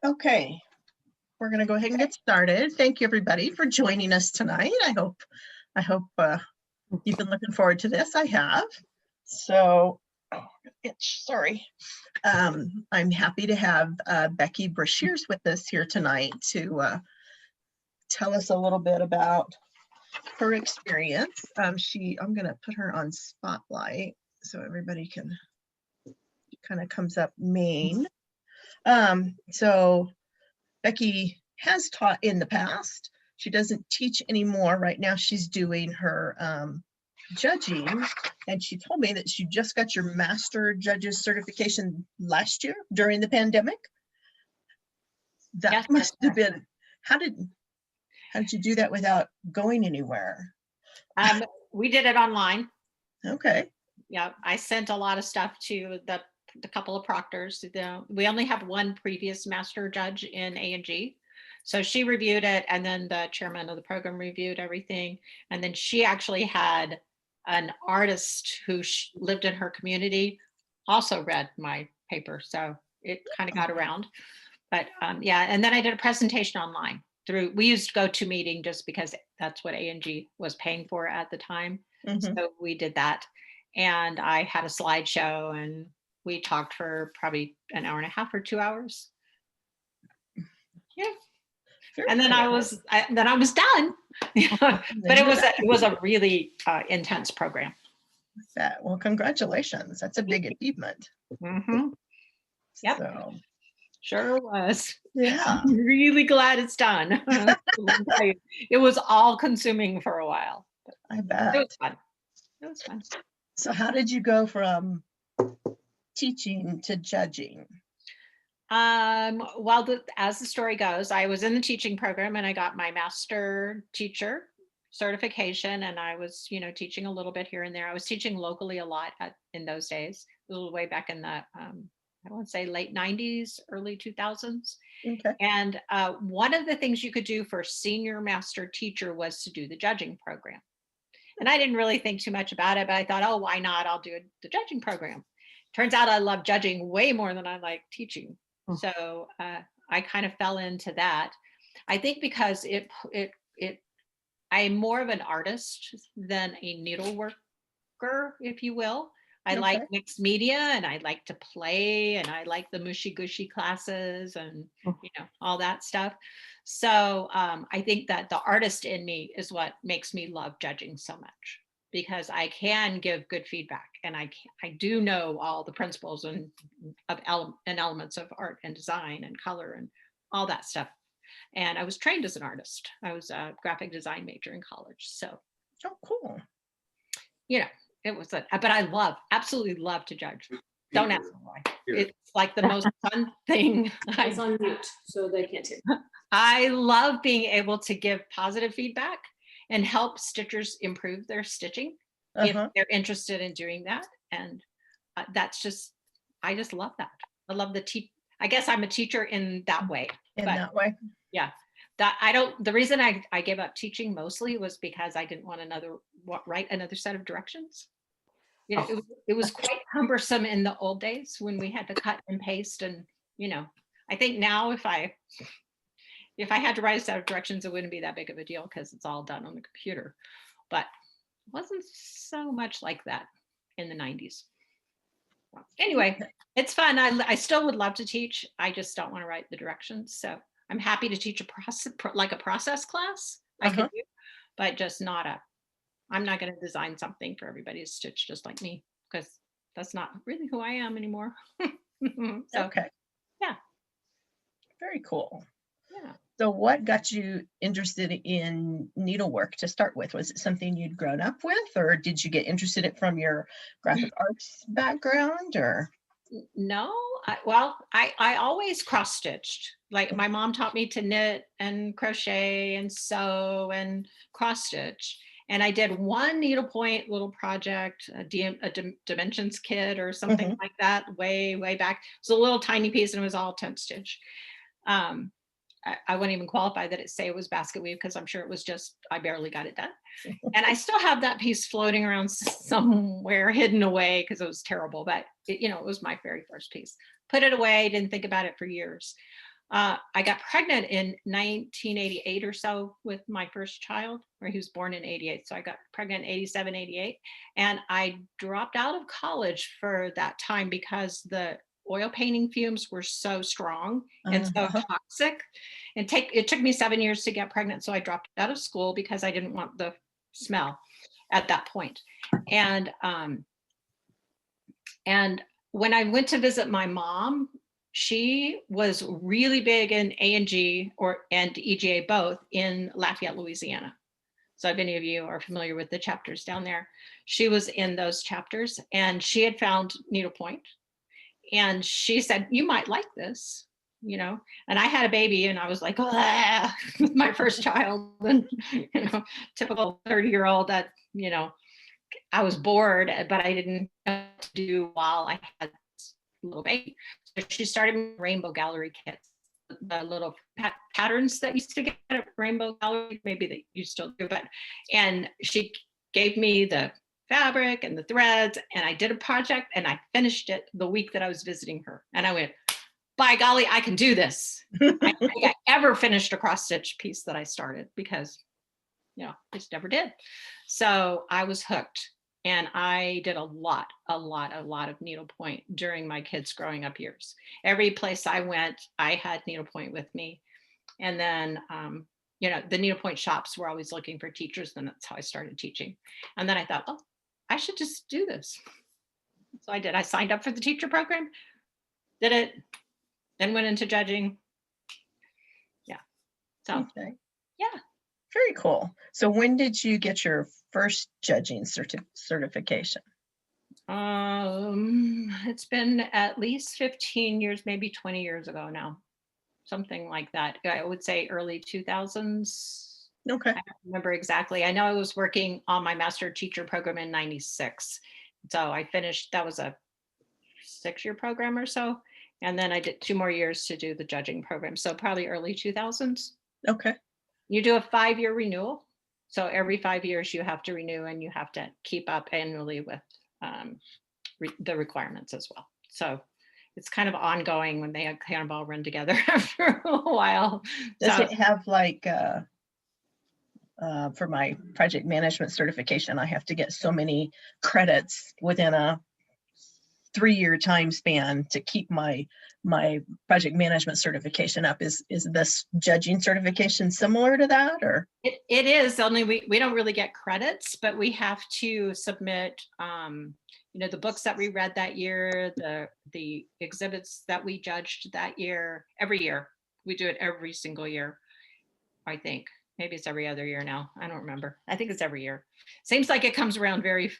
Okay, we're going to go ahead and get started. Thank you, everybody, for joining us tonight. I hope you've been looking forward to this. I have. So, sorry. I'm happy to have Becky Breashears with us here tonight to tell us a little bit about her experience. I'm going to put her on spotlight so everybody can kind of comes up main. So Becky has taught in the past. She doesn't teach anymore. Right now she's doing her judging, and she told me that she just got your master judges certification last year during the pandemic. That yes, must have been, how did you do that without going anywhere? We did it online. Okay. Yeah, I sent a lot of stuff to the couple of proctors. We only have one previous master judge in A&G. So she reviewed it, and then the chairman of the program reviewed everything. And then she actually had an artist who lived in her community also read my paper. So it kind of got around. But yeah, and then I did a presentation online. We used GoToMeeting just because that's what A&G was paying for at the time. Mm-hmm. So we did that. And I had a slideshow, and we talked for probably an hour and a half or 2 hours. Yeah. Very and then cool. I was done. But it was a really intense program. Well, congratulations. That's a big achievement. Mm-hmm. Yep. So. Sure was. Yeah. I'm really glad it's done. It was all consuming for a while. I bet. It was fun. It was fun. So how did you go from teaching to judging? Well, as the story goes, I was in the teaching program, and I got my master teacher certification, and I was, teaching a little bit here and there. I was teaching locally a lot in those days, a little way back in the, I want to say late 90s, early 2000s. Okay. And one of the things you could do for senior master teacher was to do the judging program. And I didn't really think too much about it, but I thought, oh, why not? I'll do the judging program. Turns out I love judging way more than I like teaching. So I kind of fell into that. I think because I'm more of an artist than a needle worker, if you will. I like mixed media, and I like to play, and I like the mushy gushy classes and all that stuff. So I think that the artist in me is what makes me love judging so much, because I can give good feedback, and I do know all the principles and elements of art and design and color and all that stuff. And I was trained as an artist. I was a graphic design major in college. So. Oh, cool. It was but I absolutely love to judge. Don't ask me why. It's like the most fun thing. It's on mute, so they can't hear. I love being able to give positive feedback and help stitchers improve their stitching if they're interested in doing that. And I just love that. I love I guess I'm a teacher in that way. That way? Yeah. The reason I gave up teaching mostly was because I didn't want write another set of directions. It was quite cumbersome in the old days when we had to cut and paste, and I think now if I had to write a set of directions, it wouldn't be that big of a deal because it's all done on the computer. But it wasn't so much like that in the 90s. Anyway, it's fun. I still would love to teach. I just don't want to write the directions. So I'm happy to teach a process class. I could do, but just I'm not going to design something for everybody to stitch just like me, because that's not really who I am anymore. So, okay. Yeah. Very cool. Yeah. So what got you interested in needlework to start with? Was it something you'd grown up with, or did you get interested in it from your graphic arts background, or? No, I always cross-stitched. Like my mom taught me to knit and crochet and sew and cross-stitch. And I did one needlepoint little project, a dimensions kit or something like that, way back. It was a little tiny piece, and it was all 10 stitch. I wouldn't even qualify that it say it was basket weave because I'm sure it was just, I barely got it done. And I still have that piece floating around somewhere hidden away because it was terrible, but it was my very first piece. Put it away, didn't think about it for years. I got pregnant in 1988 or so with my first child, or he was born in 88. So I got pregnant in 87, 88. And I dropped out of college for that time because the oil painting fumes were so strong and so toxic. And it took me 7 years to get pregnant. So I dropped out of school because I didn't want the smell at that point. And when I went to visit my mom, she was really big in A&G and EGA both in Lafayette, Louisiana. So if any of you are familiar with the chapters down there, she was in those chapters and she had found needlepoint. And she said, you might like this, and I had a baby and I was like, oh, with my first child and, typical 30-year-old that, I was bored, but I didn't know what to do while I had this little baby. So she started rainbow gallery kits, the little patterns that used to get at Rainbow Gallery, maybe that you still do, and she gave me the fabric and the threads, and I did a project and I finished it the week that I was visiting her. And I went, by golly, I can do this. I don't think I ever finished a cross stitch piece that I started because, I just never did. So I was hooked. And I did a lot of needlepoint during my kids' growing up years. Every place I went, I had needlepoint with me. And then, the needlepoint shops were always looking for teachers. And that's how I started teaching. And then I thought, oh, I should just do this. So I did. I signed up for the teacher program, did it, then went into judging. Yeah. So, Okay. Yeah. Very cool. So when did you get your first judging certification? It's been at least 15 years, maybe 20 years ago now, something like that. I would say early 2000s. Okay. I don't remember exactly. I know I was working on my master teacher program in 96. So I finished, that was a 6-year program or so. And then I did 2 more years to do the judging program. So probably early 2000s. Okay. You do a 5-year renewal. So every 5 years you have to renew and you have to keep up annually with the requirements as well. So it's kind of ongoing when they kind of all run together after a while. Does So it have like, for my project management certification, I have to get so many credits within a 3-year time span to keep my project management certification up. Is this judging certification similar to that, or? it is, only we don't really get credits, but we have to submit the books that we read that year, the exhibits that we judged that year. Every year we do it, every single year, I think. Maybe it's every other year now. I don't remember. I think it's every year. Seems like it comes around very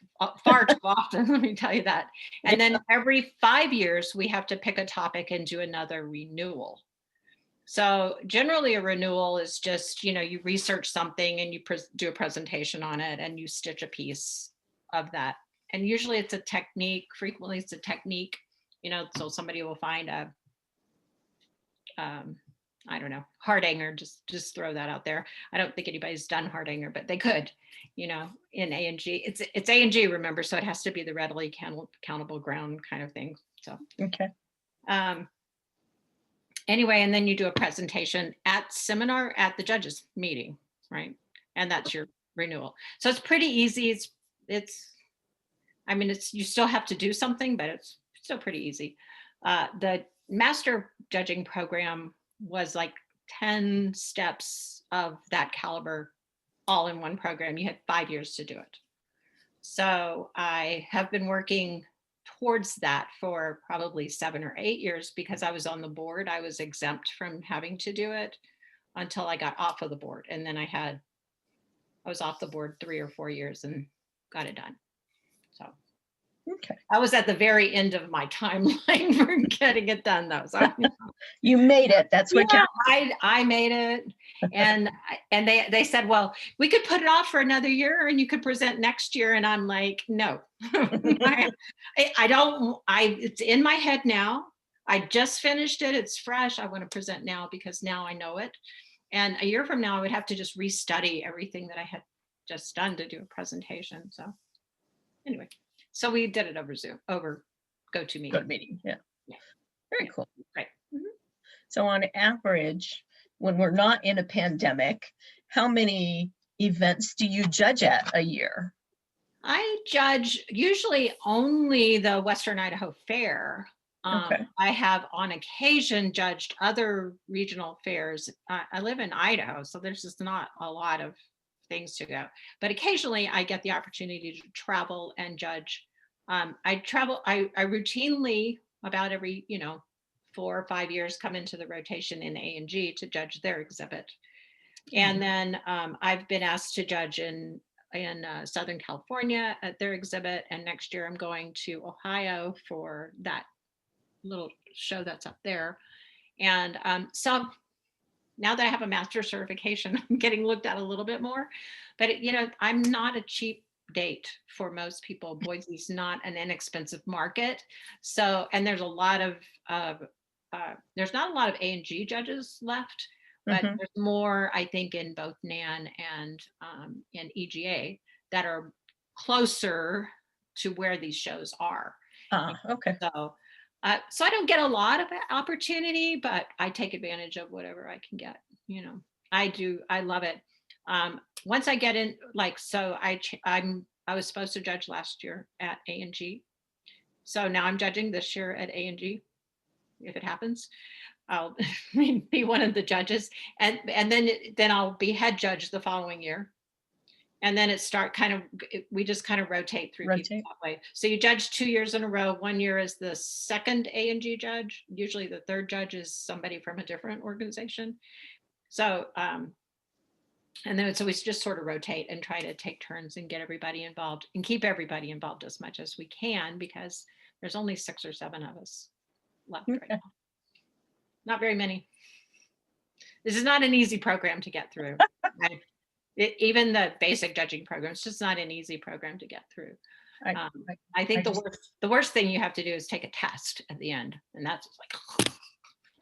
far too often, let me tell you that. And then every 5 years, we have to pick a topic and do another renewal. So generally a renewal is just, you research something and you do a presentation on it and you stitch a piece of that. And usually it's a technique, frequently it's a technique, so somebody will find a, I don't know, Hardanger, just throw that out there. I don't think anybody's done Hardanger, but they could, in A&G. It's A&G, remember, so it has to be the readily countable ground kind of thing. So, Okay. Anyway, and then you do a presentation at seminar at the judges meeting, right? And that's your renewal. So it's pretty easy. You still have to do something, but it's still pretty easy. The master judging program was like 10 steps of that caliber all in one program. You had 5 years to do it. So I have been working towards that for probably 7 or 8 years because I was on the board. I was exempt from having to do it until I got off of the board. And then I was off the board 3 or 4 years and got it done. So Okay. I was at the very end of my timeline for getting it done though. So You made it. That's what counts. I made it. And they said, well, we could put it off for another year and you could present next year. And I'm like, no, it's in my head now. I just finished it. It's fresh. I want to present now because now I know it. And a year from now, I would have to just restudy everything that I had just done to do a presentation. So anyway, so we did it over Zoom, over GoToMeeting. GoToMeeting, yeah. Yeah. Very Yeah. cool. Right. Mhm. So on average, when we're not in a pandemic, how many events do you judge at a year? I judge usually only the Western Idaho Fair. Okay. I have on occasion judged other regional fairs. I live in Idaho, so there's just not a lot of things to go. But occasionally I get the opportunity to travel and judge. I routinely, about every, 4 or 5 years, come into the rotation in A&G to judge their exhibit. And then I've been asked to judge in Southern California at their exhibit. And next year I'm going to Ohio for that little show that's up there. And so now that I have a master's certification, I'm getting looked at a little bit more. But, I'm not a cheap date for most people. Boise's not an inexpensive market. So, and there's a lot of, there's not a lot of A&G judges left, but Mhm. there's more, I think, in both NAN and in EGA that are closer to where these shows are. Okay. So I don't get a lot of opportunity, but I take advantage of whatever I can get. I do. I love it. Once I get in, I was supposed to judge last year at A&G, so now I'm judging this year at A&G. If it happens, I'll be one of the judges, and then I'll be head judge the following year. And then we just kind of rotate through people Rotate. that way. So you judge 2 years in a row. 1 year is the second A&G judge. Usually the third judge is somebody from a different organization. So, so we just sort of rotate and try to take turns and get everybody involved and keep everybody involved as much as we can, because there's only 6 or 7 of us left right Okay. now. Not very many. This is not an easy program to get through. Even the basic judging program, it's just not an easy program to get through. I think the worst thing you have to do is take a test at the end, and that's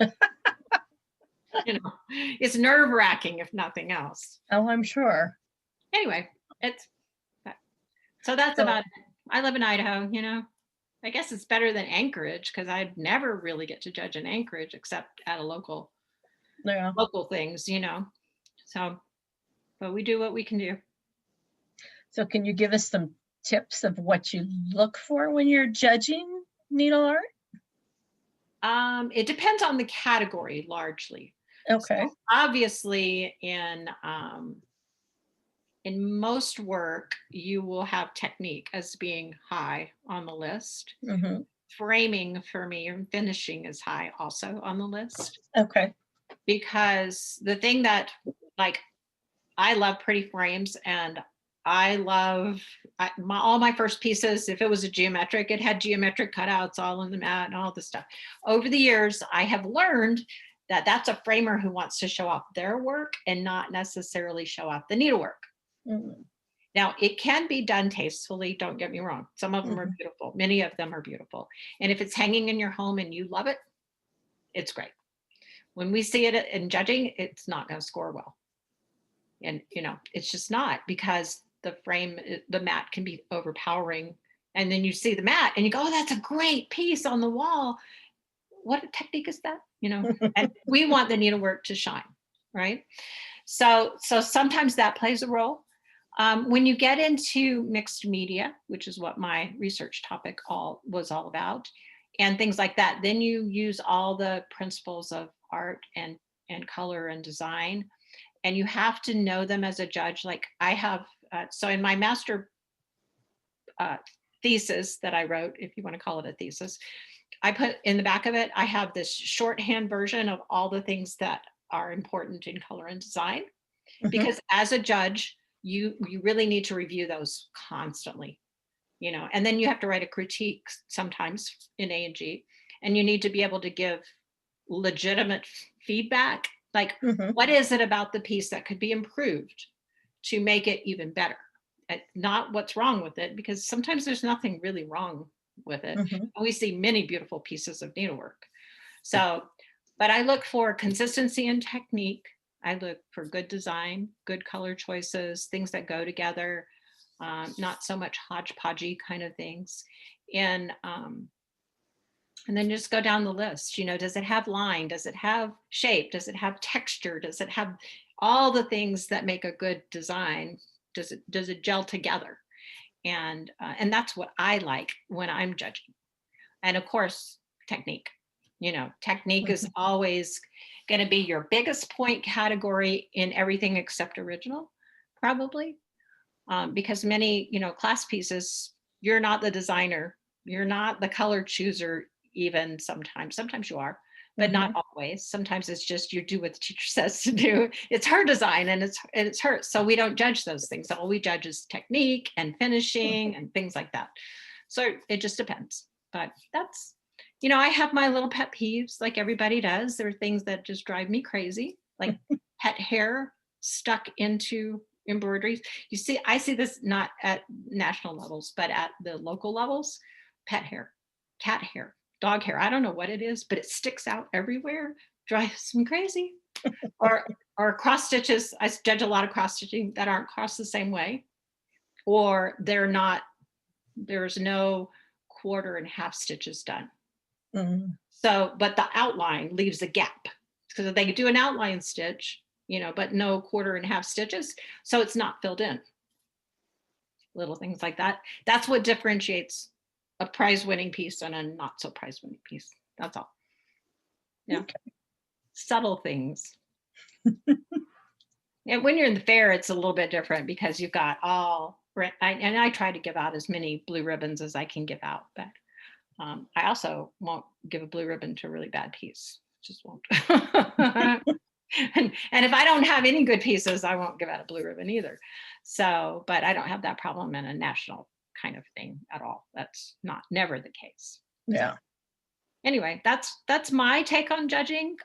like, it's nerve wracking if nothing else. Oh, I'm sure. Anyway, so that's about it. I live in Idaho. I guess it's better than Anchorage, because I'd never really get to judge in Anchorage except at a local things. So. But we do what we can do. So can you give us some tips of what you look for when you're judging needle art? It depends on the category largely. Okay. So obviously, in most work, you will have technique as being high on the list. Mm-hmm. Framing for me and finishing is high also on the list. Okay. Because the thing that, I love pretty frames, and I love all my first pieces. If it was a geometric, it had geometric cutouts all in the mat and all this stuff. Over the years, I have learned that that's a framer who wants to show off their work and not necessarily show off the needlework. Mm-hmm. Now, it can be done tastefully. Don't get me wrong. Some of them are beautiful. Many of them are beautiful. And if it's hanging in your home and you love it, it's great. When we see it in judging, it's not going to score well. And, it's just not, because the mat can be overpowering. And then you see the mat and you go, oh, that's a great piece on the wall. What technique is that? And we want the needlework to shine, right? So sometimes that plays a role. When you get into mixed media, which is what my research topic was all about, and things like that, then you use all the principles of art and color and design. And you have to know them as a judge. Like I have, so in my master thesis that I wrote, if you want to call it a thesis, I put in the back of it, I have this shorthand version of all the things that are important in color and design. Because as a judge, you really need to review those constantly, and then you have to write a critique sometimes in A&G, and you need to be able to give legitimate feedback. Like, what is it about the piece that could be improved to make it even better? And not what's wrong with it, because sometimes there's nothing really wrong with it. And we see many beautiful pieces of needlework. So, but I look for consistency and technique. I look for good design, good color choices, things that go together, not so much hodgepodgey kind of things. And then just go down the list. Does it have line? Does it have shape? Does it have texture? Does it have all the things that make a good design? Does it gel together? And that's what I like when I'm judging. And of course, technique. Technique is always going to be your biggest point category in everything except original, probably, because many, class pieces, you're not the designer, you're not the color chooser. Even sometimes you are, but not always. Sometimes it's just you do what the teacher says to do. It's her design and it's hers. So we don't judge those things. All we judge is technique and finishing and things like that. So it just depends. But that's, I have my little pet peeves like everybody does. There are things that just drive me crazy, like pet hair stuck into embroideries. I see this not at national levels, but at the local levels. Pet hair, cat hair, dog hair. I don't know what it is, but it sticks out everywhere. Drives me crazy. or cross stitches. I judge a lot of cross stitching that aren't crossed the same way, or there's no quarter and half stitches done. So, but the outline leaves a gap because they do an outline stitch, but no quarter and half stitches. So it's not filled in. Little things like that. That's what differentiates a prize winning piece and a not so prize winning piece. That's all. Yeah. Okay. Subtle things. And when you're in the fair, it's a little bit different because you've got and I try to give out as many blue ribbons as I can give out, but I also won't give a blue ribbon to a really bad piece. Just won't. And if I don't have any good pieces, I won't give out a blue ribbon either. So, but I don't have that problem in a national kind of thing at all. That's never the case. Yeah. So, anyway, that's my take on judging.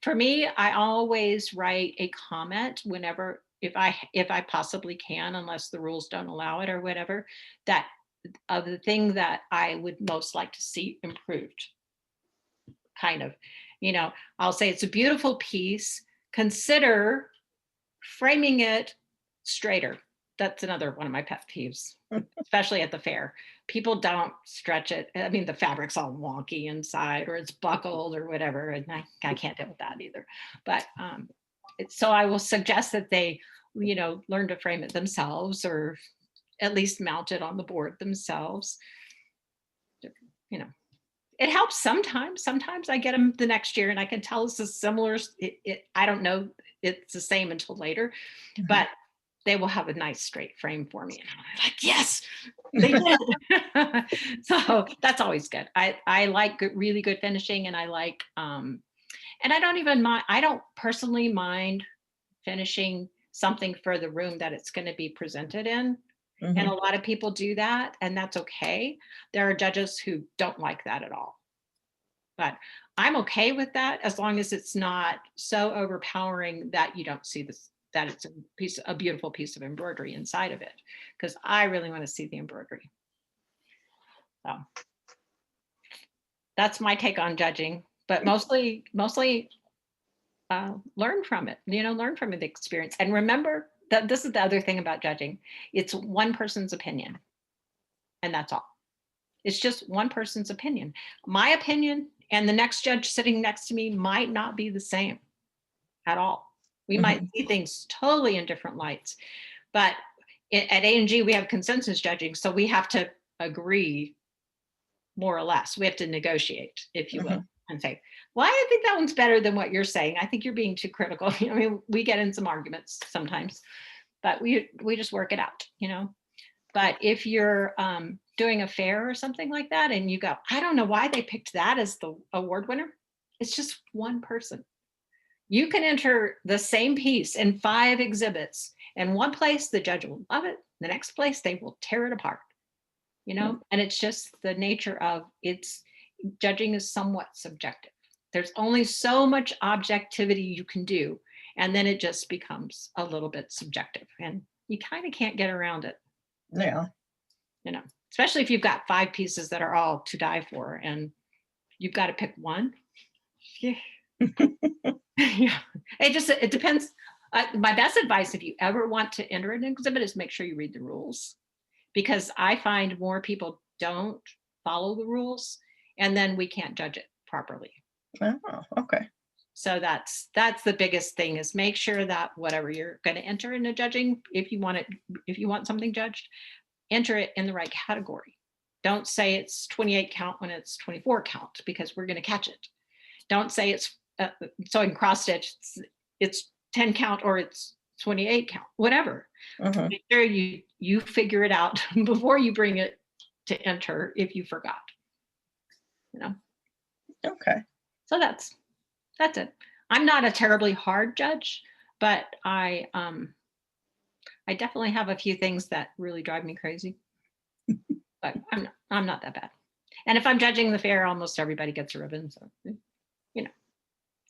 For me, I always write a comment whenever, if I possibly can, unless the rules don't allow it or whatever, that of the thing that I would most like to see improved. Kind of, I'll say it's a beautiful piece. Consider framing it straighter. That's another one of my pet peeves, especially at the fair. People don't stretch it. I mean, the fabric's all wonky inside or it's buckled or whatever. And I can't deal with that either. But so I will suggest that they, learn to frame it themselves or at least mount it on the board themselves. It helps sometimes. Sometimes I get them the next year and I can tell it's a similar, I don't know, it's the same until later, but they will have a nice straight frame for me. And I'm like, yes, they did. So that's always good. I like really good finishing, and I like, and I don't even mind, I don't personally mind finishing something for the room that it's going to be presented in. And a lot of people do that, and that's okay. There are judges who don't like that at all. But I'm okay with that as long as it's not so overpowering that you don't see this, that it's a beautiful piece of embroidery inside of it, because I really want to see the embroidery. So that's my take on judging, but mostly learn from it, learn from the experience. And remember that this is the other thing about judging. It's one person's opinion, and that's all. It's just one person's opinion. My opinion and the next judge sitting next to me might not be the same at all. We might see things totally in different lights. But at A&G, we have consensus judging, so we have to agree more or less. We have to negotiate, if you will, and say, well, I think that one's better than what you're saying. I think you're being too critical. I mean, we get in some arguments sometimes, but we just work it out, But if you're doing a fair or something like that, and you go, I don't know why they picked that as the award winner. It's just one person. You can enter the same piece in 5 exhibits. In one place, the judge will love it. The next place, they will tear it apart. And it's just the nature of judging is somewhat subjective. There's only so much objectivity you can do. And then it just becomes a little bit subjective, and you kind of can't get around it. Yeah. Especially if you've got 5 pieces that are all to die for and you've got to pick one. Yeah. Yeah. It depends. My best advice, if you ever want to enter an exhibit, is make sure you read the rules, because I find more people don't follow the rules, and then we can't judge it properly. Oh, okay. So that's the biggest thing, is make sure that whatever you're going to enter into judging, if you want something judged, enter it in the right category. Don't say it's 28 count when it's 24 count, because we're going to catch it. Don't say it's so in cross stitch it's 10 count or it's 28 count, whatever. Mhm. Make sure you figure it out before you bring it to enter if you forgot. Okay. So that's it. I'm not a terribly hard judge, but I definitely have a few things that really drive me crazy. But I'm not that bad. And if I'm judging the fair, almost everybody gets a ribbon. So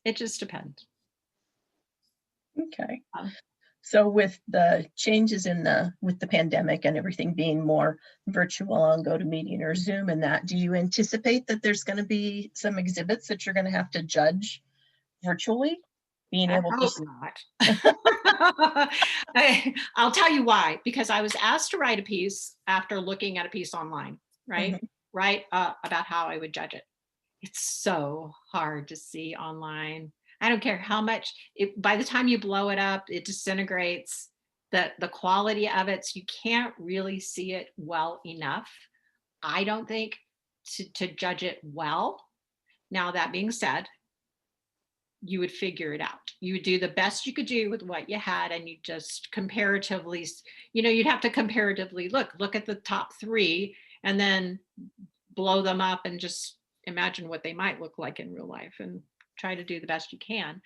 it just depends. Okay. Um, So with the changes with the pandemic and everything being more virtual on GoToMeeting or Zoom and that, do you anticipate that there's going to be some exhibits that you're going to have to judge virtually? Being I able hope to, not. I'll tell you why. Because I was asked to write a piece after looking at a piece online, right? Mhm. Write about how I would judge it. It's so hard to see online. I don't care how much, by the time you blow it up, it disintegrates. The quality of it, so you can't really see it well enough, I don't think, to judge it well. Now, that being said, you would figure it out. You would do the best you could do with what you had, and you just comparatively, you'd have to comparatively look at the top three and then blow them up and just imagine what they might look like in real life and try to do the best you can.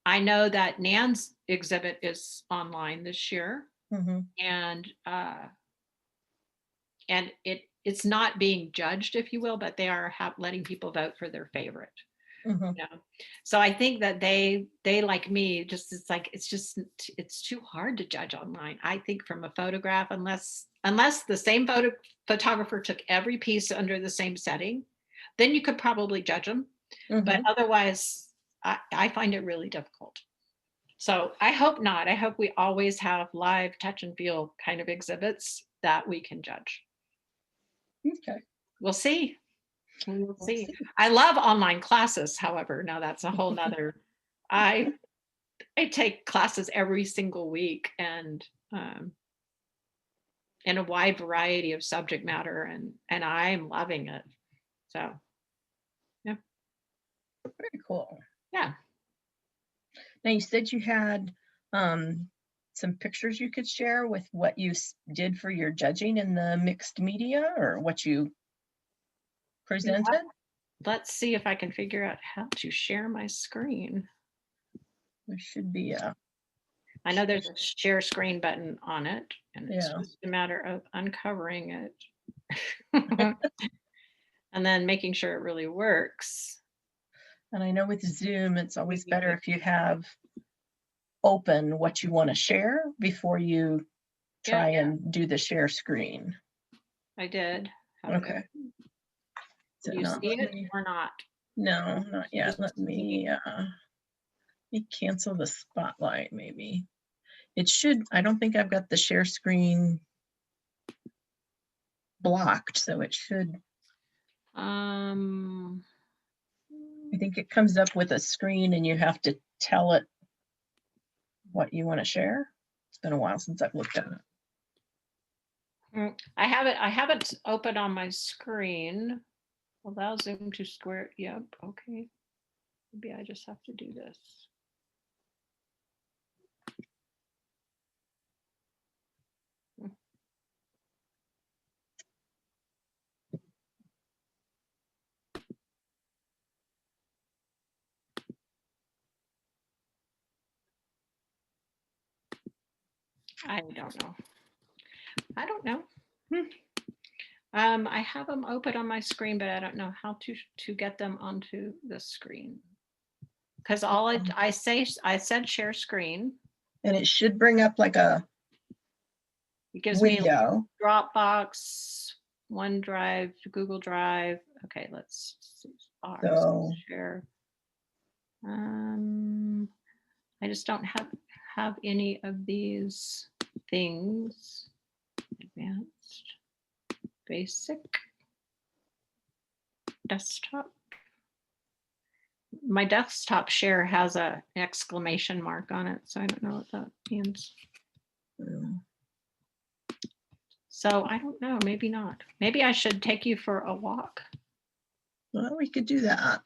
I know that Nan's exhibit is online this year, Mhm. and it's not being judged, if you will, but they are letting people vote for their favorite. Mhm. So I think that they like me, it's too hard to judge online. I think from a photograph, unless the same photographer took every piece under the same setting, then you could probably judge them. But Mhm. otherwise, I find it really difficult. So I hope not. I hope we always have live touch and feel kind of exhibits that we can judge. Okay. We'll see. We'll We'll see. see. I love online classes, however. Now that's a whole nother. I take classes every single week, and in a wide variety of subject matter, and I'm loving it. So yeah. Very cool. Yeah. Now you said you had some pictures you could share with what you did for your judging in the mixed media, or what you presented. Let's see if I can figure out how to share my screen. There should be a. I know there's a share screen button on it, and it's Yeah. just a matter of uncovering it and then making sure it really works. And I know with Zoom, it's always better if you have open what you want to share before you try and do the share screen. I did. Okay. Do you see it or not? No, not yet. Let me cancel the spotlight maybe. It should, I don't think I've got the share screen blocked, so it should. I think it comes up with a screen and you have to tell it what you want to share. It's been a while since I've looked at it. I have it open on my screen. Allow Zoom to square. Yep. Okay. Maybe I just have to do this. I don't know. I have them open on my screen, but I don't know how to get them onto the screen. Because I said share screen. And it should bring up like a It gives window. me Dropbox, OneDrive, Google Drive, Okay, let's see. So- Share. I just don't have any of these things. Advanced, basic, desktop. My desktop share has an exclamation mark on it, so I don't know what that means. Mm. So I don't know, maybe not. Maybe I should take you for a walk, Well, we could do that.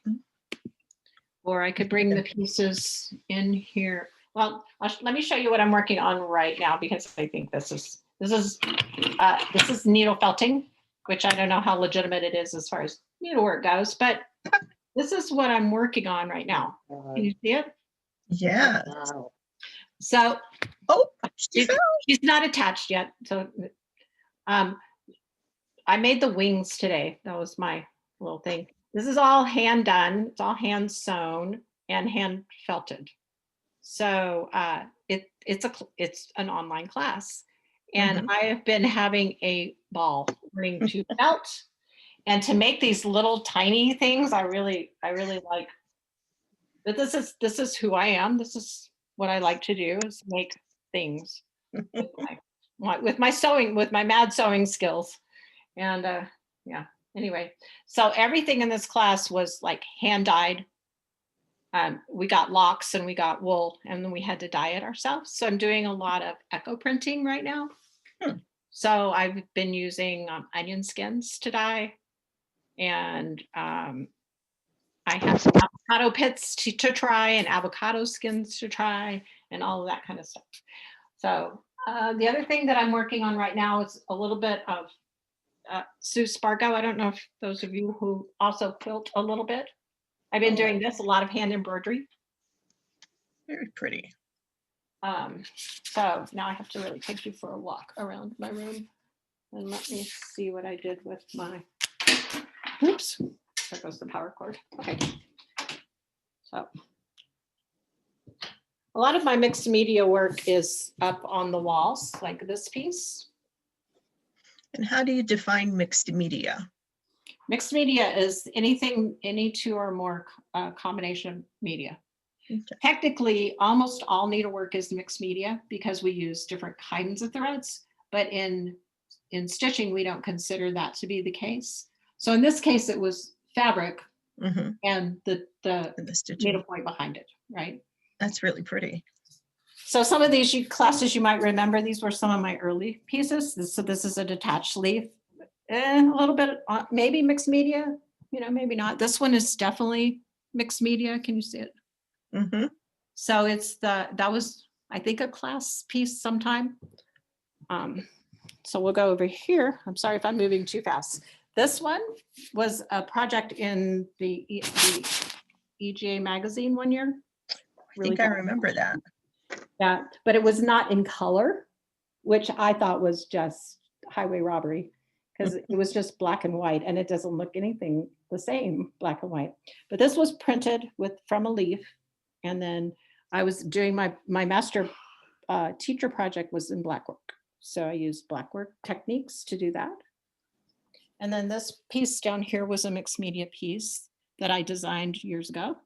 or I could bring the pieces in here. Well, let me show you what I'm working on right now, because I think this is needle felting, which I don't know how legitimate it is as far as needlework goes, but this is what I'm working on right now. Can you see it? Yeah. So Oh, she fell. she's not attached yet. So I made the wings today. That was my little thing. This is all hand done. It's all hand sewn and hand felted. So it's an online class, and I have been having a ball learning to felt and to make these little tiny things. I really like. But this is who I am. This is what I like to do, is make things with my sewing, with my mad sewing skills. And yeah, anyway, so everything in this class was like hand dyed. We got locks and we got wool, and then we had to dye it ourselves. So I'm doing a lot of echo printing right now. So I've been using onion skins to dye, and I have avocado pits to try, and avocado skins to try, and all of that kind of stuff. So the other thing that I'm working on right now is a little bit of Sue Spargo. I don't know if those of you who also quilt a little bit. I've been doing this, a lot of hand embroidery. Very pretty. So now I have to really take you for a walk around my room. And let me see what I did with my, oops, there goes the power cord. Okay. So a lot of my mixed media work is up on the walls, like this piece. And how do you define mixed media? Mixed media is anything, any two or more combination of media. Okay. Technically, almost all needlework is mixed media because we use different kinds of threads, but in stitching, we don't consider that to be the case. So in this case, it was fabric and the needlepoint behind it, right? That's really pretty. So some of these classes you might remember, these were some of my early pieces. So this is a detached leaf, a little bit, maybe mixed media, maybe not. This one is definitely mixed media. Can you see it? So it's that was, I think, a class piece sometime. So we'll go over here. I'm sorry if I'm moving too fast. This one was a project in the EGA magazine one year. I think I remember that. Yeah, but it was not in color, which I thought was just highway robbery, because it was just black and white, and it doesn't look anything the same black and white. But this was printed from a leaf, and then I was doing my master teacher project was in blackwork. So I used blackwork techniques to do that. And then this piece down here was a mixed media piece that I designed years ago.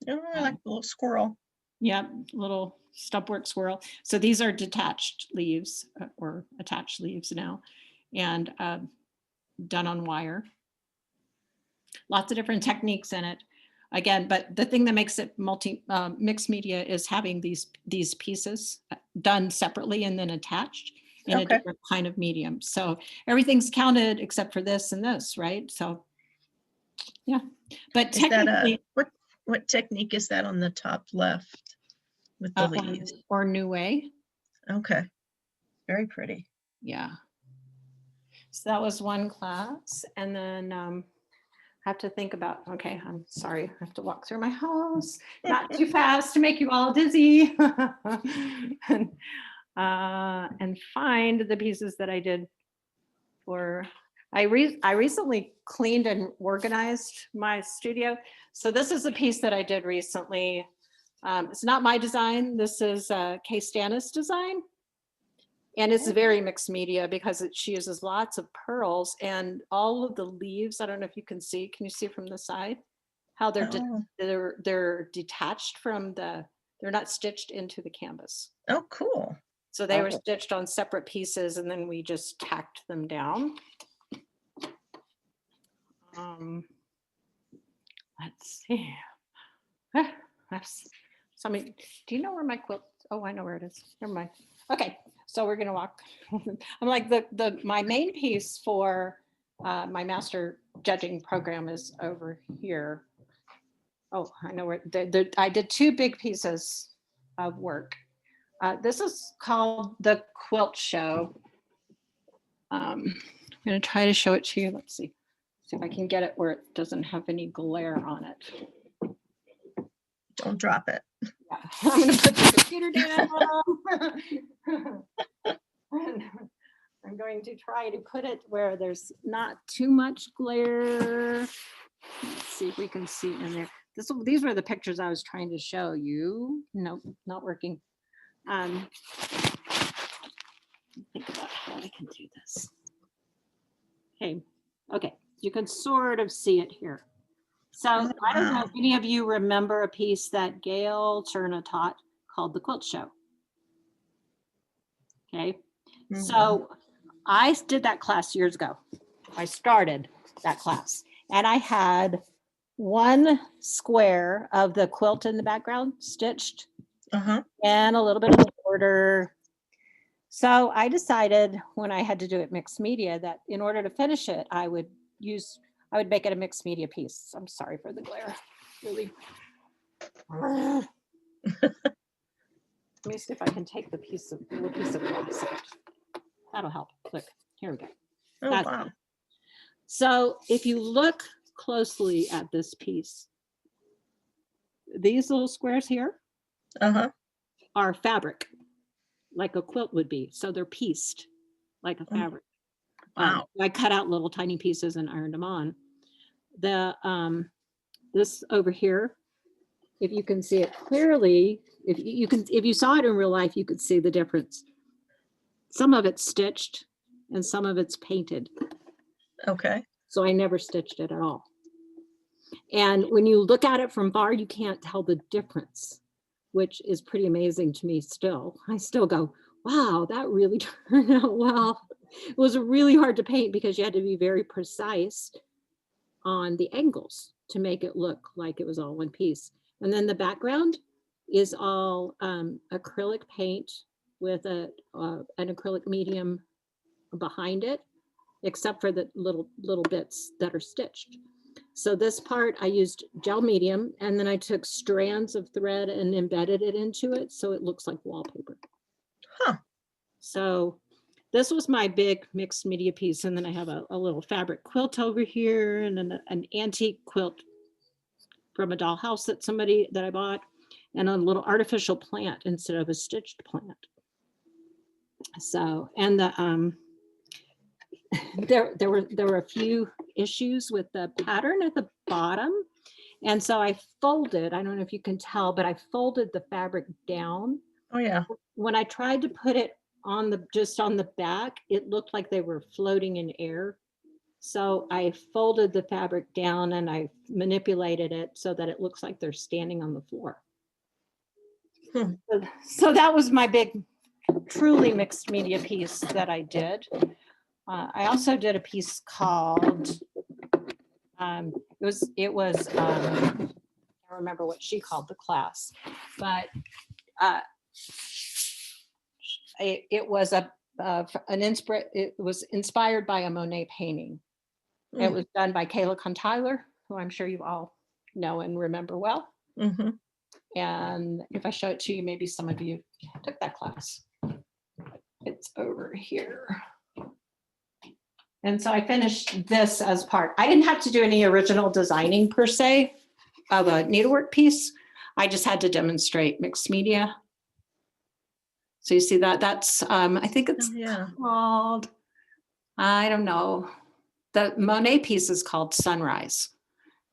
Oh, I like the little squirrel. Yeah, little stubwork squirrel. So these are detached leaves or attached leaves now, and done on wire. Lots of different techniques in it. Again, but the thing that makes it mixed media is having these pieces done separately and then attached in a different kind of medium. So everything's counted except for this and this, right? So yeah, but technically, what technique is that on the top left with the leaves? Or new way. Okay, very pretty. Yeah. So that was one class, and then have to think about, okay, I'm sorry, I have to walk through my house, not too fast to make you all dizzy. And find the pieces that I did for, I recently cleaned and organized my studio. So this is a piece that I did recently. It's not my design. This is Kay Stannis' design. And it's very mixed media because she uses lots of pearls and all of the leaves. I don't know if you can see. Can you see from the side how Oh, they're detached from they're not stitched into the canvas. oh, cool. So they were stitched on separate pieces and then we just tacked them down. Let's see. Somebody, do you know where my quilt? Oh, I know where it is. Never mind. Okay, so we're gonna walk. I'm like my main piece for my master judging program is over here. Oh, I know where. I did 2 big pieces of work. This is called the quilt show. I'm gonna try to show it to you. Let's see if I can get it where it doesn't have any glare on it. Don't drop it. Yeah. I'm going to put the computer down. I'm going to try to put it where there's not too much glare. Let's see if we can see in there. These were the pictures I was trying to show you. Nope, not working. Think about how I can do this. Okay, you can sort of see it here. So I don't know if any of you remember a piece that Gail Turner taught called The Quilt Show. Okay, so I did that class years ago. I started that class and I had 1 square of the quilt in the background stitched and a little bit of the border. So I decided when I had to do it mixed media that in order to finish it, I would make it a mixed media piece. I'm sorry for the glare, really. Let me see if I can take the little piece of glass out. That'll help. Look, here we go. Oh, wow. So if you look closely at this piece, these little squares here are fabric, like a quilt would be. So they're pieced like a fabric. Wow. I cut out little tiny pieces and ironed them on. This over here, if you can see it clearly, if you saw it in real life, you could see the difference. Some of it's stitched and some of it's painted. Okay. So I never stitched it at all. And when you look at it from far, you can't tell the difference, which is pretty amazing to me still. I still go, wow, that really turned out well. It was really hard to paint because you had to be very precise on the angles to make it look like it was all one piece. And then the background is all acrylic paint with an acrylic medium behind it, except for the little bits that are stitched. So this part I used gel medium and then I took strands of thread and embedded it into it so it looks like wallpaper. So this was my big mixed media piece. And then I have a little fabric quilt over here and an antique quilt from a dollhouse that I bought, and a little artificial plant instead of a stitched plant. So, and there were a few issues with the pattern at the bottom. And so I folded, I don't know if you can tell, but I folded the fabric down. Oh, yeah. When I tried to put it just on the back, it looked like they were floating in air. So I folded the fabric down and I manipulated it so that it looks like they're standing on the floor. So that was my big, truly mixed media piece that I did. I also did a piece called, I can't remember what she called the class, but it was inspired by a Monet painting. It was done by Kayla Contyler, who I'm sure you all know and remember well. And if I show it to you, maybe some of you took that class. It's over here. And so I finished this as part. I didn't have to do any original designing per se of a needlework piece. I just had to demonstrate mixed media. So you see that's, I think it's called, I don't know. The Monet piece is called Sunrise.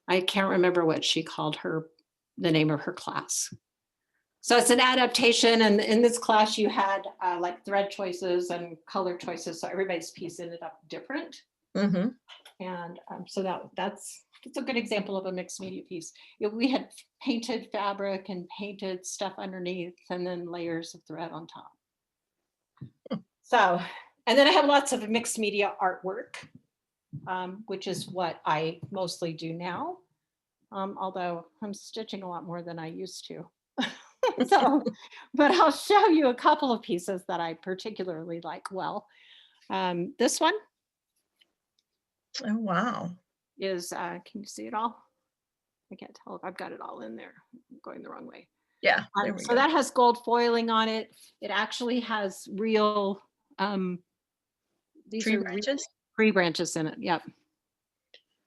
I can't remember what she called the name of her class. So it's an adaptation, and in this class you had like thread choices and color choices, so everybody's piece ended up different. Mm-hmm. And so that's a good example of a mixed media piece. We had painted fabric and painted stuff underneath, and then layers of thread on top. So, and then I have lots of mixed media artwork, which is what I mostly do now, although I'm stitching a lot more than I used to. So, but I'll show you a couple of pieces that I particularly like well. This one Oh, wow. is, can you see it all? I can't tell if I've got it all in there. I'm going the wrong way. Yeah, there we So go. that has gold foiling on it. It actually has real, these Tree are branches. tree branches in it. Yep.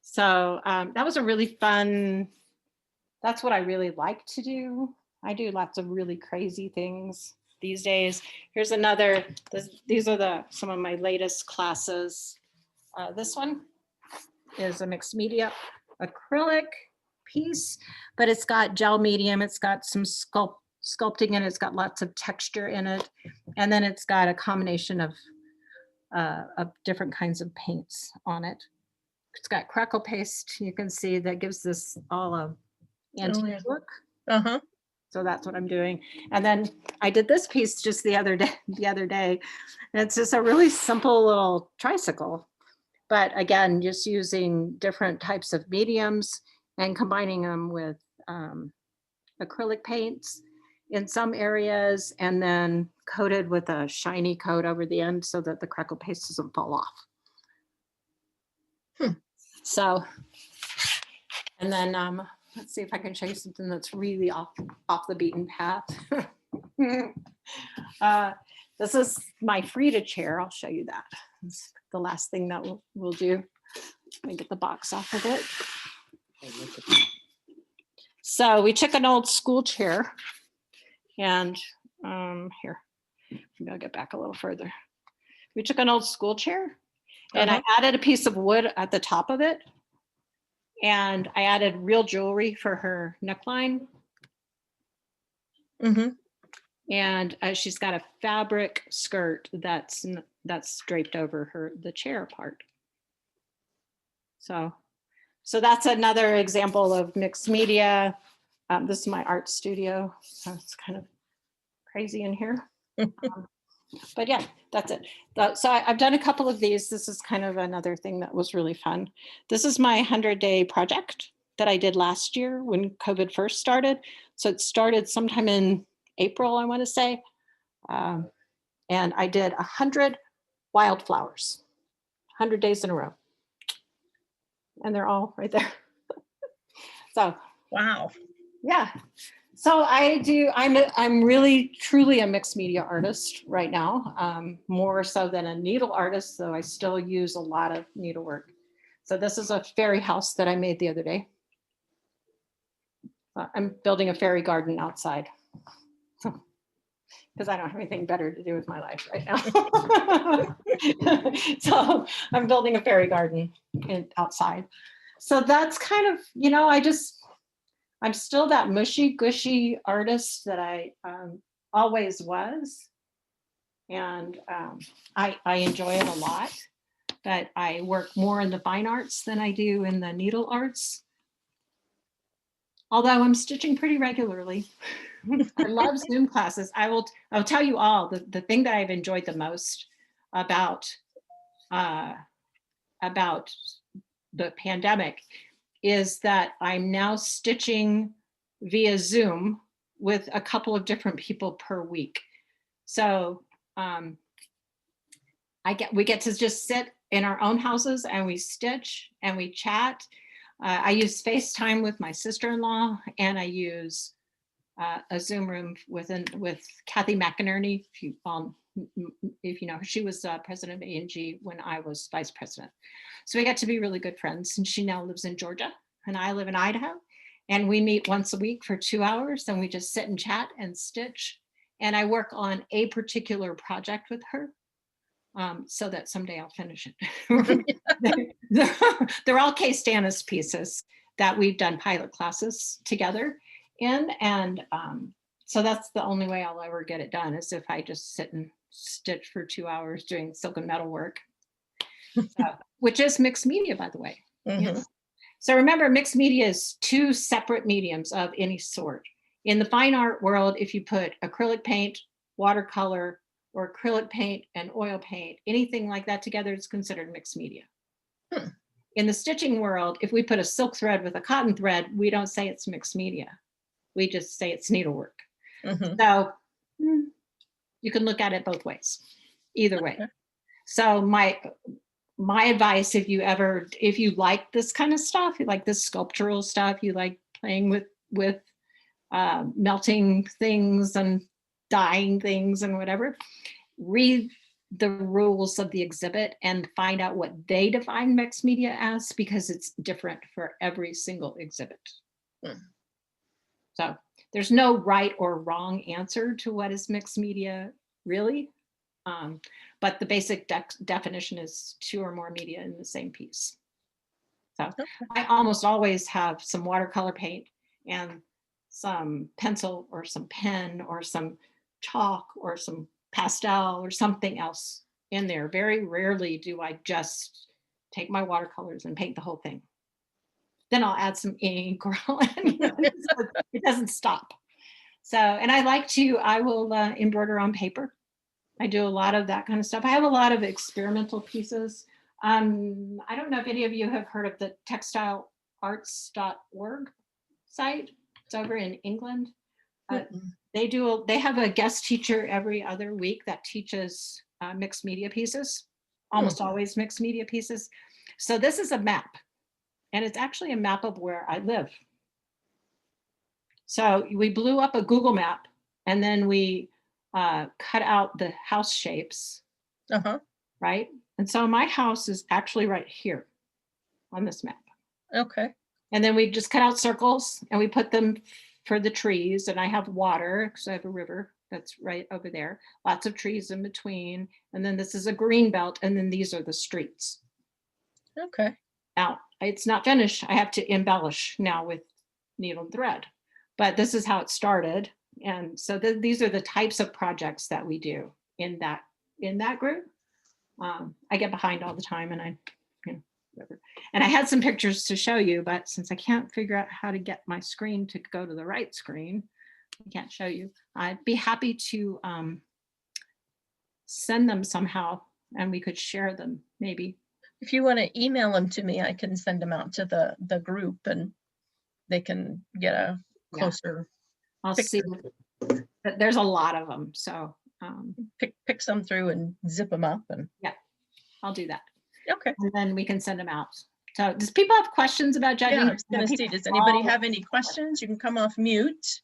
So that was a really fun, that's what I really like to do. I do lots of really crazy things these days. Here's another, these are some of my latest classes. This one is a mixed media acrylic piece, but it's got gel medium. It's got some sculpting in it. It's got lots of texture in it. And then it's got a combination of different kinds of paints on it. It's got crackle paste. You can see that gives this all a antique yeah. look. Uh-huh. So that's what I'm doing. And then I did this piece just the other day. And it's just a really simple little tricycle. But again, just using different types of mediums and combining them with acrylic paints in some areas, and then coated with a shiny coat over the end so that the crackle paste doesn't fall off. So, and then let's see if I can show you something that's really off the beaten path. This is my Frida chair. I'll show you that. It's the last thing that we'll do. Let me get the box off of it. So we took an old school chair, and here, maybe I'll get back a little further. We took an old school chair, and I added a piece of wood at the top of it, and I added real jewelry for her neckline. Mm-hmm. And she's got a fabric skirt that's draped over the chair part. So that's another example of mixed media. This is my art studio. So it's kind of crazy in here. But yeah, that's it. So I've done a couple of these. This is kind of another thing that was really fun. This is my 100-day project that I did last year when COVID first started. So it started sometime in April, I want to say. And I did 100 wildflowers, 100 days in a row. And they're all right there. So, wow. Yeah. So I'm really truly a mixed media artist right now, more so than a needle artist, though I still use a lot of needlework. So this is a fairy house that I made the other day. I'm building a fairy garden outside because I don't have anything better to do with my life right now. So I'm building a fairy garden outside. So that's kind of, I'm still that mushy gushy artist that I always was. And I enjoy it a lot, but I work more in the fine arts than I do in the needle arts. Although I'm stitching pretty regularly. I love Zoom classes. I'll tell you all the thing that I've enjoyed the most about the pandemic is that I'm now stitching via Zoom with a couple of different people per week. So we get to just sit in our own houses and we stitch and we chat. I use FaceTime with my sister-in-law, and I use a Zoom room with Kathy McInerney. If you know her, she was president of A&G when I was vice president. So we got to be really good friends, and she now lives in Georgia and I live in Idaho, and we meet once a week for 2 hours and we just sit and chat and stitch. And I work on a particular project with her so that someday I'll finish it. They're all Kay Stannis pieces that we've done pilot classes together in, and So that's the only way I'll ever get it done, is if I just sit and stitch for 2 hours doing silk and metal work, which is mixed media, by the way. Mhm. Yes. So remember, mixed media is two separate mediums of any sort. In the fine art world, if you put acrylic paint, watercolor, or acrylic paint and oil paint, anything like that together is considered mixed media. Hmm. In the stitching world, if we put a silk thread with a cotton thread, we don't say it's mixed media. We just say it's needlework. Mhm. So you can look at it both ways, either way. Okay. So my advice, if you like this kind of stuff, you like this sculptural stuff, you like playing with melting things and dyeing things and whatever, read the rules of the exhibit and find out what they define mixed media as, because it's different for every single exhibit. Hmm. So there's no right or wrong answer to what is mixed media, really. But the basic definition is two or more media in the same piece. So Okay. I almost always have some watercolor paint and some pencil or some pen or some chalk or some pastel or something else in there. Very rarely do I just take my watercolors and paint the whole thing. Then I'll add some ink or it doesn't stop. So, and I will embroider on paper. I do a lot of that kind of stuff. I have a lot of experimental pieces. I don't know if any of you have heard of the textilearts.org site. It's over in England. They have a guest teacher every other week that teaches mixed media pieces, almost always mixed media pieces. So this is a map, and it's actually a map of where I live. So we blew up a Google map, and then we cut out the house shapes, Uh-huh. right? And so my house is actually right here on this map. Okay. And then we just cut out circles and we put them for the trees. And I have water because I have a river that's right over there. Lots of trees in between. And then this is a green belt. And then these are the streets. Okay. Now, it's not finished. I have to embellish now with needle and thread. But this is how it started. And so these are the types of projects that we do in that group. I get behind all the time, and whatever. And I had some pictures to show you, but since I can't figure out how to get my screen to go to the right screen, I can't show you. I'd be happy to send them somehow, and we could share them maybe. If you want to email them to me, I can send them out to the group, and they can get a closer. I'll picture. see. But there's a lot of them, so Pick some through and zip them up, and I'll do that. okay. And then we can send them out. So does people have questions about judging? Yeah, I was gonna see, does anybody have any questions? You can come off mute.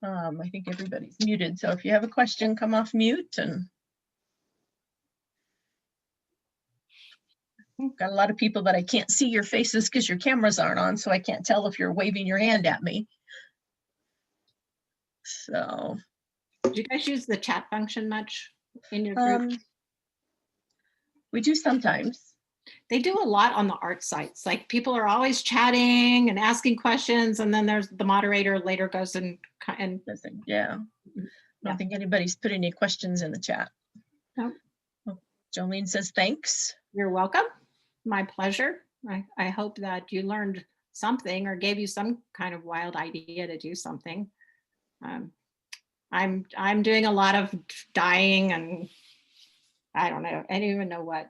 I think everybody's muted, so if you have a question, come off mute. And got a lot of people that I can't see your faces because your cameras aren't on, so I can't tell if you're waving your hand at me. So do you guys use the chat function much in your group? We do sometimes. They do a lot on the art sites. Like people are always chatting and asking questions, and then there's the moderator later goes and yeah. I don't think anybody's put any questions in the chat. No. Oh, Jolene says thanks. You're welcome. My pleasure. I hope that you learned something or gave you some kind of wild idea to do something. I'm doing a lot of dyeing, and I don't know. I don't even know what.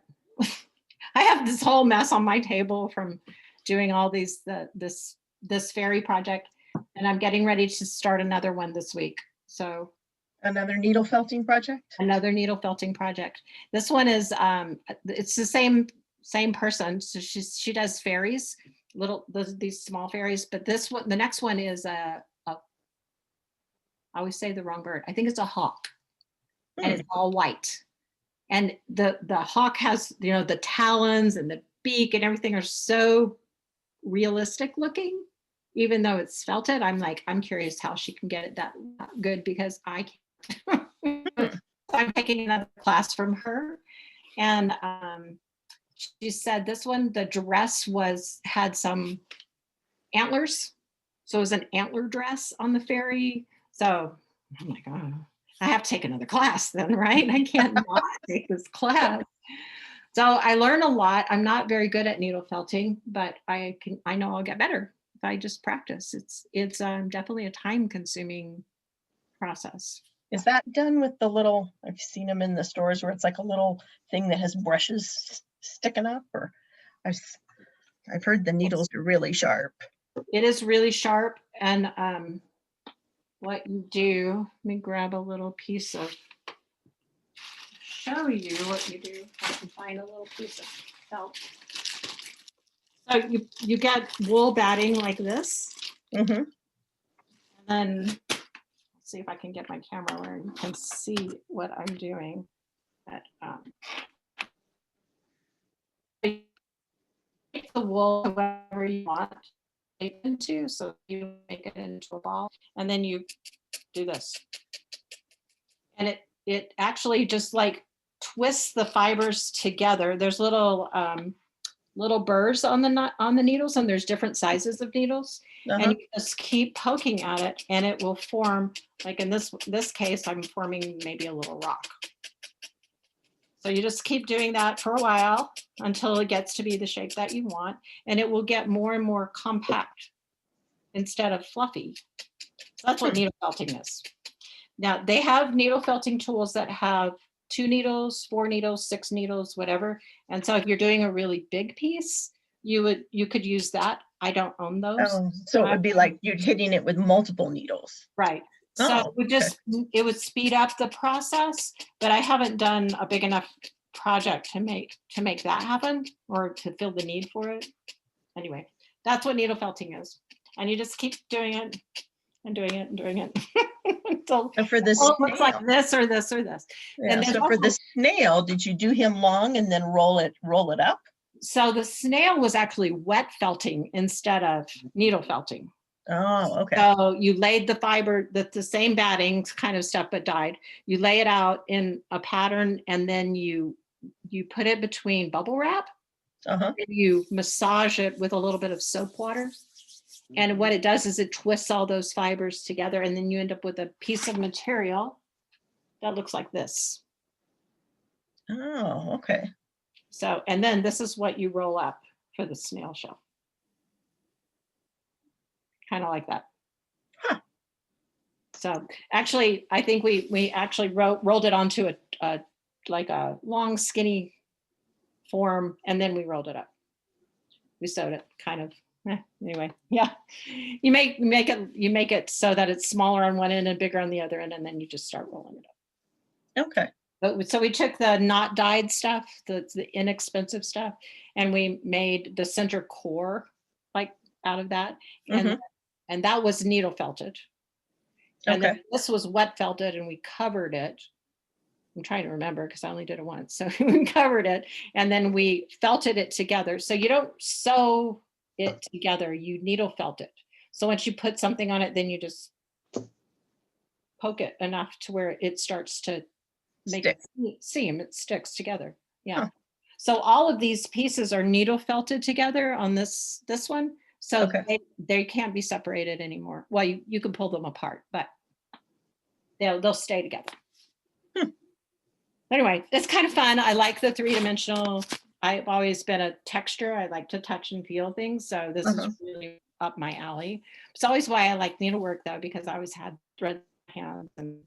I have this whole mess on my table from doing all these this fairy project, and I'm getting ready to start another one this week. So another needle felting project. Another needle felting project. This one is it's the same person. So she does fairies, these small fairies. But this one, the next one is I always say the wrong bird. I think it's a hawk, and it's all white. And the hawk has, the talons and the beak and everything are so realistic looking, even though it's felted. I'm curious how she can get it that good, because I can't. I'm taking another class from her. And she said this one, the dress had some antlers. So it was an antler dress on the fairy. So I'm like, oh, I have to take another class then, right? I can't not take this class. So I learn a lot. I'm not very good at needle felting, but I know I'll get better if I just practice. It's definitely a time consuming process. Is that done with the little, I've seen them in the stores where it's like a little thing that has brushes sticking up, or I've, I've heard the needles are really sharp. It is really sharp, and what you do, let me grab a little piece of, show you what you do. I can find a little piece of felt. So you get wool batting like this, Mm-hmm. and then let's see if I can get my camera where you can see what I'm doing. But, make the wool however you want it into, so you make it into a ball, and then you do this, and it actually just like twists the fibers together. There's little burrs on the needles, and there's different sizes of needles, Uh-huh. and you just keep poking at it, and it will form, like in this case, I'm forming maybe a little rock. So you just keep doing that for a while until it gets to be the shape that you want, and it will get more and more compact instead of fluffy. So that's what needle felting is. Now they have needle felting tools that have 2 needles, 4 needles, 6 needles, whatever. And so if you're doing a really big piece, you could use that. I don't own those. Oh, so it would be like you're hitting it with multiple needles. Right. So Oh, it would speed up the process, but I haven't done a big enough project to make that happen or to feel the need for it. Anyway, that's what needle felting is. And you just keep doing it and doing it and doing it until and for this it looks like this or this or this. yeah, And so there's for the snail, did you do him long and then roll it up? So the snail was actually wet felting instead of needle felting. Oh, okay. So you laid the fiber, the same batting kind of stuff, but dyed. You lay it out in a pattern, and then you put it between bubble wrap. Uh-huh. And you massage it with a little bit of soap water. And what it does is it twists all those fibers together, and then you end up with a piece of material that looks like this. Oh, okay. So, and then this is what you roll up for the snail shell. Kind of like that. Huh. So actually, I think we actually rolled it onto a like a long skinny form, and then we rolled it up. We sewed it kind of. Anyway, yeah. You make it so that it's smaller on one end and bigger on the other end, and then you just start rolling it up. Okay. So we took the not dyed stuff, the inexpensive stuff, and we made the center core like out of that, and that was needle felted. And Okay. then this was wet felted, and we covered it. I'm trying to remember because I only did it once. So we covered it, and then we felted it together. So you don't sew it together, you needle felt it. So once you put something on it, then you just poke it enough to where it starts to make it seam, it sticks together. Yeah. Huh. So all of these pieces are needle felted together on this one. So they can't be separated anymore. Well, you can pull them apart, but they'll stay together. Anyway, it's kind of fun. I like the 3-dimensional. I've always been a texture. I like to touch and feel things. So this is really up my alley. It's always why I like needlework though, because I always had thread hands and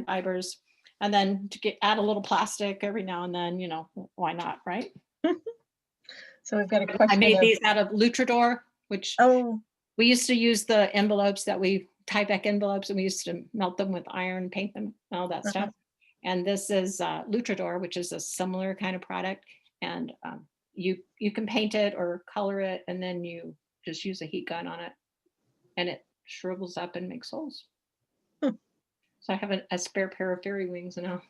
fibers. And then to add a little plastic every now and then, why not, right? So we've got a question. I made these out of Luchador, which we used to use the envelopes that we Tyvek envelopes, and we used to melt them with iron, paint them, all that stuff. And this is Luchador, which is a similar kind of product. And you can paint it or color it, and then you just use a heat gun on it, and it shrivels up and makes holes. So I have a spare pair of fairy wings now.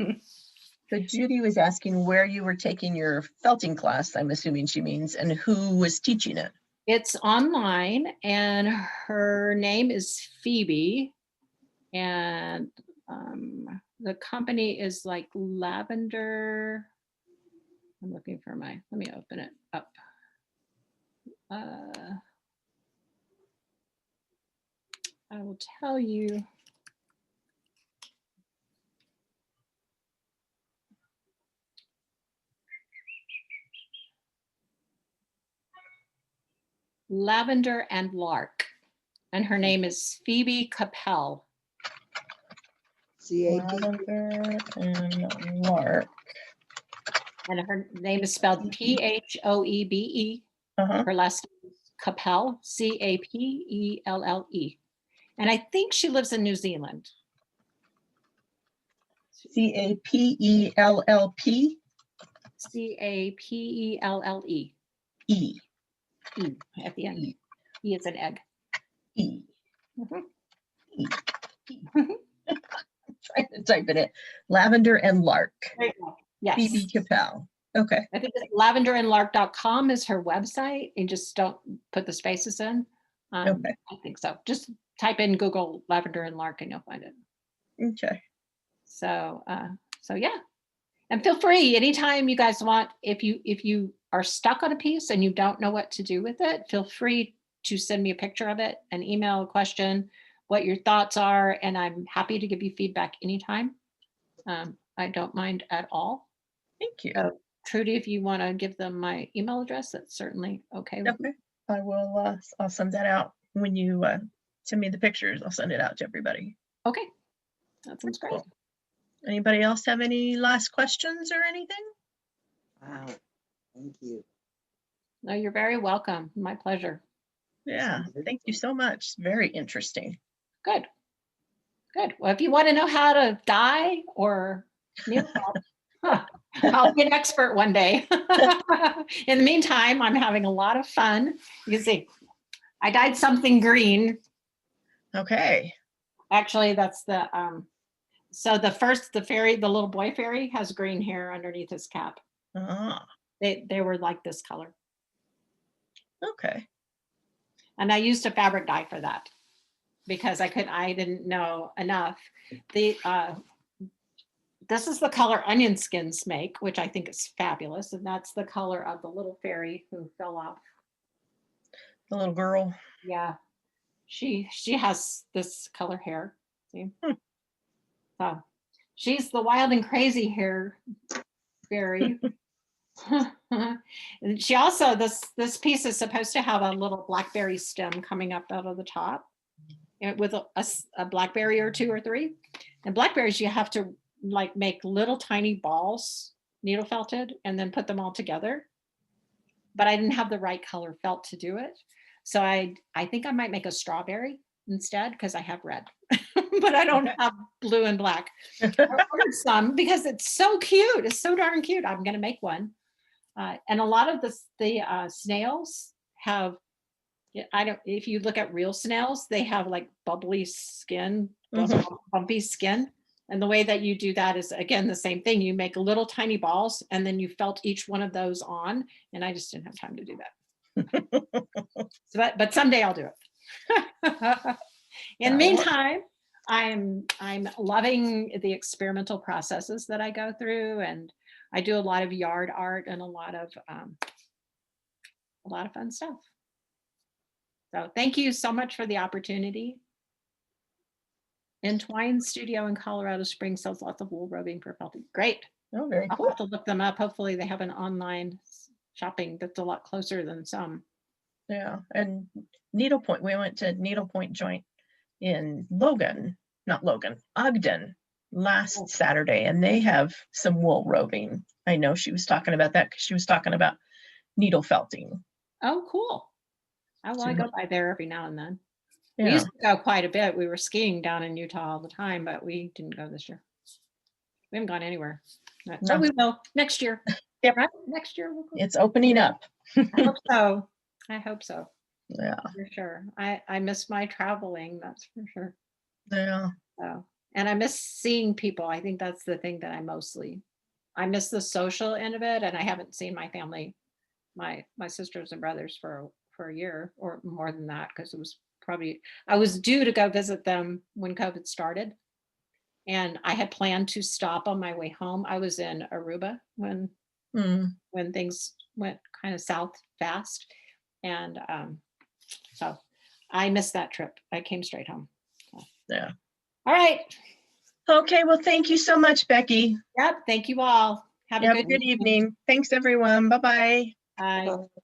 So Judy was asking where you were taking your felting class, I'm assuming she means, and who was teaching it. It's online, and her name is Phoebe, and the company is like Lavender. I'm looking for let me open it up. I will will tell you. Lavender and Lark. And her name is Phoebe Capel. CAP. Lavender and Lark. And her name is spelled P-H-O-E-B-E. Uh-huh. Her last name is Capel, C-A-P-E-L-L-E. And I think she lives in New Zealand. C-A-P-E-L-L-P. C-A-P-E-L-L-E. E. E at the end. E. E is an egg. E. Mhm. E. E. Trying to type it in. Lavender and Lark. There you go. Yes. Phoebe Capel. Okay. I think it's lavenderandlark.com is her website. You just don't put the spaces in. Okay. I think so. Just type in Google Lavender and Lark and you'll find it. Okay. So, so yeah. And feel free anytime you guys want, if you are stuck on a piece and you don't know what to do with it, feel free to send me a picture of it, an email, a question, what your thoughts are, and I'm happy to give you feedback anytime. I don't mind at all. Thank you. So, Trudy, if you want to give them my email address, that's certainly okay with me. Okay. I will, I'll send that out when you send me the pictures. I'll send it out to everybody. Okay, that sounds great. Cool. Anybody else have any last questions or anything? Wow. Thank you. No, you're very welcome. My pleasure. Yeah. Thank you so much. Very interesting. Good. Good. Well, if you want to know how to dye or needle felt, I'll be an expert one day. In the meantime, I'm having a lot of fun. You can see, I dyed something green. Okay. Actually, that's the so the fairy, the little boy fairy has green hair underneath his cap. Ah, They were like this color. okay. And I used a fabric dye for that because I didn't know enough. This is the color onion skins make, which I think is fabulous. And that's the color of the little fairy who fell off. The little girl. Yeah, she has this color hair. See? So she's the wild and crazy hair fairy. And she also, this piece is supposed to have a little blackberry stem coming up out of the top with a blackberry or two or three. And blackberries, you have to like make little tiny balls, needle felted, and then put them all together. But I didn't have the right color felt to do it. So I think I might make a strawberry instead because I have red, but I don't have blue and black. I ordered some because it's so cute. It's so darn cute. I'm going to make one. And a lot of the snails have, if you look at real snails, they have like bubbly skin, bumpy skin. And the way that you do that is, again, the same thing. You make little tiny balls and then you felt each one of those on. And I just didn't have time to do that. But someday I'll do it. In the meantime, I'm loving the experimental processes that I go through, and I do a lot of yard art and a lot of fun stuff. So thank you so much for the opportunity. Entwine Studio in Colorado Springs sells lots of wool roving for felting. Great. Oh, very I'll cool. have to look them up. Hopefully they have an online shopping that's a lot closer than some. Yeah. And needlepoint, we went to needlepoint joint in Ogden last Saturday, and they have some wool roving. I know she was talking about that because she was talking about needle felting. Oh, cool. I go by there every now and then. Yeah. We used to go quite a bit. We were skiing down in Utah all the time, but we didn't go this year. We haven't gone anywhere. But we will next year. Yep. Right? Next year we'll go. It's opening up. I hope so. I hope so. Yeah. For sure. I miss my traveling, that's for sure. Yeah. So, and I miss seeing people. I think that's the thing that I miss the social end of it. And I haven't seen my family, my sisters and brothers for a year or more than that, because it was I was due to go visit them when COVID started. And I had planned to stop on my way home. I was in Aruba when things went kind of south fast. And so I missed that trip. I came straight home. Yeah. All right. Okay, well, thank you so much, Becky. Yep. Thank you all. Have a Have a good good evening. Thanks, everyone. Bye-bye. Bye. Bye.